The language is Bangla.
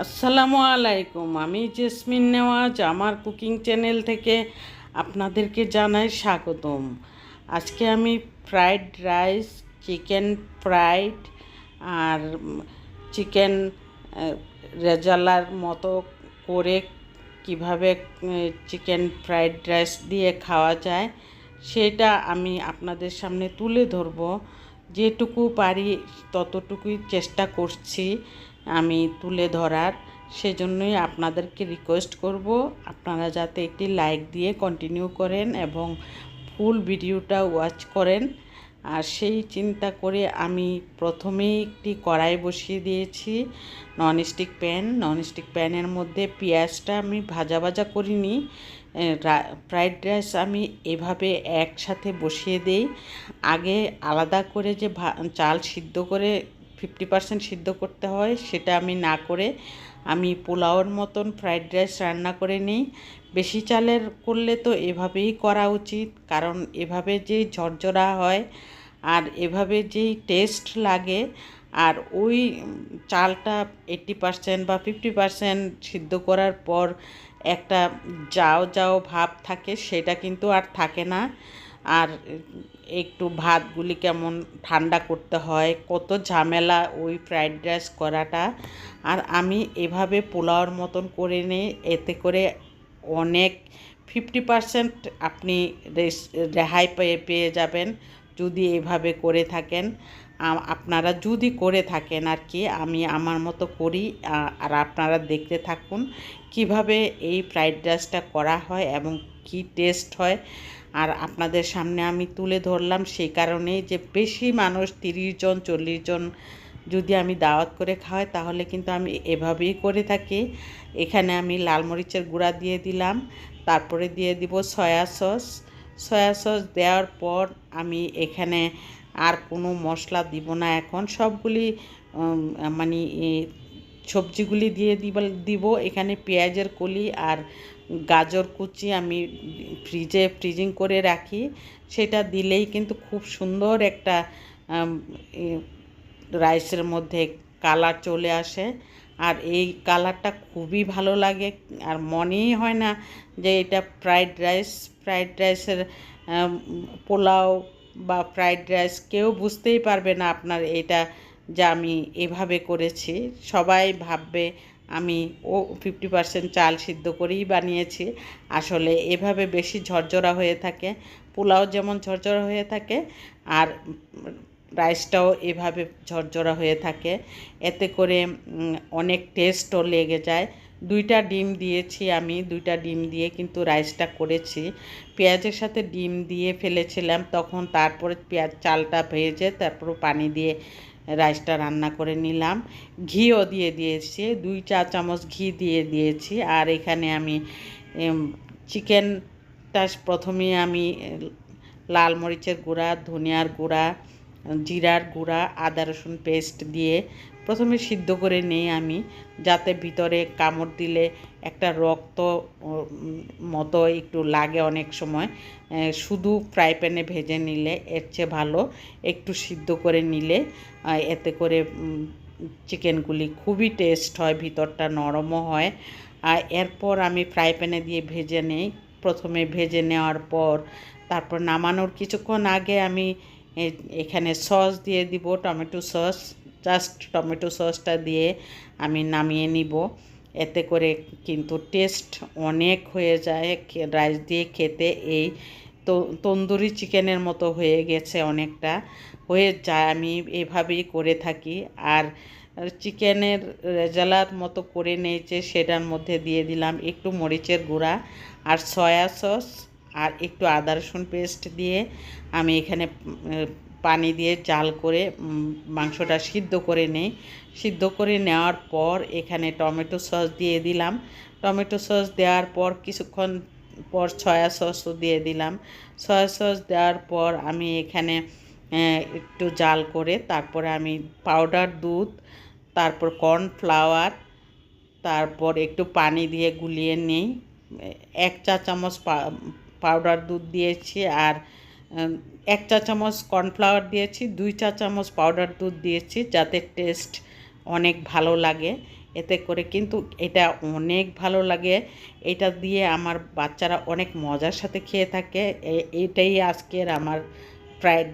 আসসালামু আলাইকুম। আমি জেসমিন নেওয়াজ আমার কুকিং চ্যানেল থেকে আপনাদেরকে জানাই স্বাগতম। আজকে আমি ফ্রাইড রাইস, চিকেন ফ্রাইড আর চিকেন রেজালার মতো করে কিভাবে চিকেন ফ্রাইড রাইস দিয়ে খাওয়া যায় সেটা আমি আপনাদের সামনে তুলে ধরব। যেটুকু পারি ততটুকুই চেষ্টা করছি আমি তুলে ধরার। সেজন্যই আপনাদেরকে রিকোয়েস্ট করব আপনারা যাতে একটি লাইক দিয়ে কন্টিনিউ করেন এবং ফুল ভিডিওটা ওয়াচ করেন। আর সেই চিন্তা করে আমি প্রথমেই একটি কড়াই বসিয়ে দিয়েছি, ননস্টিক প্যানের মধ্যে পেঁয়াজটা আমি ভাজা ভাজা করিনি। ফ্রাইড রাইস আমি এভাবে একসাথে বসিয়ে দেই। আগে আলাদা করে যে চাল সিদ্ধ করে 50% সিদ্ধ করতে হয় সেটা আমি না করে আমি পোলাওর মতন ফ্রাইড রাইস রান্না করে নিই। বেশি চালের করলে তো এভাবেই করা উচিত, কারণ এভাবে যেই ঝরঝরা হয় আর এভাবে যেই টেস্ট লাগে, আর ওই চালটা 80% বা 50% সিদ্ধ করার পর একটা যাও যাও ভাব থাকে, সেটা কিন্তু আর থাকে না। আর একটু ভাতগুলি কেমন ঠান্ডা করতে হয়, কত ঝামেলা ওই ফ্রাইড রাইস করাটা। আর আমি এভাবে পোলাওর মতন করে নিই, এতে করে অনেক 50% আপনি রেহাই পেয়ে যাবেন যদি এভাবে করে থাকেন। আপনারা যদি করে থাকেন আর কি, আমি আমার মতো করি। আর আপনারা দেখতে থাকুন কিভাবে এই ফ্রাইড রাইসটা করা হয় এবং কি টেস্ট হয়। আর আপনাদের সামনে আমি তুলে ধরলাম সেই কারণেই যে বেশি মানুষ 30 জন 40 জন যদি আমি দাওয়াত করে খাওয়াই তাহলে কিন্তু আমি এভাবেই করে থাকি। এখানে আমি লাল মরিচের গুঁড়া দিয়ে দিলাম, তারপরে দিয়ে দিব সয়া সস দেওয়ার পর আমি এখানে আর কোনো মশলা দিব না। এখন সবগুলি মানে সবজিগুলি দিয়ে দিব। এখানে পেঁয়াজের কলি আর গাজর কুচি আমি ফ্রিজিং করে রাখি, সেটা দিলেই কিন্তু খুব সুন্দর একটা রাইসের মধ্যে কালার চলে আসে। আর এই কালারটা খুবই ভালো লাগে, আর মনেই হয় না যে এটা ফ্রাইড রাইসের পোলাও বা ফ্রাইড রাইস। কেউ বুঝতেই পারবে না আপনার এটা যে আমি এভাবে করেছি। সবাই ভাববে আমি 50% চাল সিদ্ধ করেই বানিয়েছি। আসলে এভাবে বেশি ঝরঝরা হয়ে থাকে, পোলাও যেমন ঝরঝরা হয়ে থাকে আর রাইসটাও এভাবে ঝরঝরা হয়ে থাকে। এতে করে অনেক টেস্টও লেগে যায়। 2টা ডিম দিয়েছি আমি, 2টা ডিম দিয়ে কিন্তু রাইসটা করেছি। পেঁয়াজের সাথে ডিম দিয়ে ফেলেছিলাম, তখন তারপরে চালটা ভেজে তারপর পানি দিয়ে রাইসটা রান্না করে নিলাম। ঘিও দিয়ে দিয়েছি, 2 চা চামচ ঘি দিয়ে দিয়েছি। আর এখানে আমি চিকেনটা প্রথমে আমি লাল মরিচের গুঁড়া, ধনিয়ার গুঁড়া, জিরার গুঁড়া, আদা রসুন পেস্ট দিয়ে প্রথমে সিদ্ধ করে নিই আমি, যাতে ভিতরে কামড় দিলে একটা রক্ত মতো একটু লাগে অনেক সময়। শুধু ফ্রাই প্যানে ভেজে নিলে এর চেয়ে ভালো একটু সিদ্ধ করে নিলে এতে করে চিকেনগুলি খুবই টেস্ট হয়, ভিতরটা নরমও হয়। আর এরপর আমি ফ্রাই প্যানে দিয়ে ভেজে নিই। প্রথমে ভেজে নেওয়ার পর তারপর নামানোর কিছুক্ষণ আগে আমি এখানে সস দিয়ে দিব, টমেটো সস। জাস্ট টমেটো সসটা দিয়ে আমি নামিয়ে নিব। এতে করে কিন্তু টেস্ট অনেক হয়ে যায়, রাইস দিয়ে খেতে এই তন্দুরি চিকেনের মতো হয়ে গেছে, অনেকটা হয়ে যায়। আমি এভাবেই করে থাকি। আর চিকেনের রেজালার মতো করে নিয়েছে, সেটার মধ্যে দিয়ে দিলাম একটু মরিচের গুঁড়া আর সয়া সস আর একটু আদা রসুন পেস্ট দিয়ে আমি এখানে পানি দিয়ে জাল করে মাংসটা সিদ্ধ করে নিই। সিদ্ধ করে নেওয়ার পর এখানে টমেটো সস দিয়ে দিলাম। টমেটো সস দেওয়ার পর কিছুক্ষণ পর সয়া সসও দিয়ে দিলাম। সয়া সস দেওয়ার পর আমি এখানে একটু জাল করে তারপরে আমি পাউডার দুধ, তারপর কর্নফ্লাওয়ার, তারপর একটু পানি দিয়ে গুলিয়ে নিই। 1 চা চামচ পাউডার দুধ দিয়েছি আর 1 চা চামচ কর্নফ্লাওয়ার দিয়েছি, 2 চা চামচ পাউডার দুধ দিয়েছি, যাতে টেস্ট অনেক ভালো লাগে। এতে করে কিন্তু এটা অনেক ভালো লাগে। এটা দিয়ে আমার বাচ্চারা অনেক মজার সাথে খেয়ে থাকে। এটাই আজকের আমার ফ্রাইড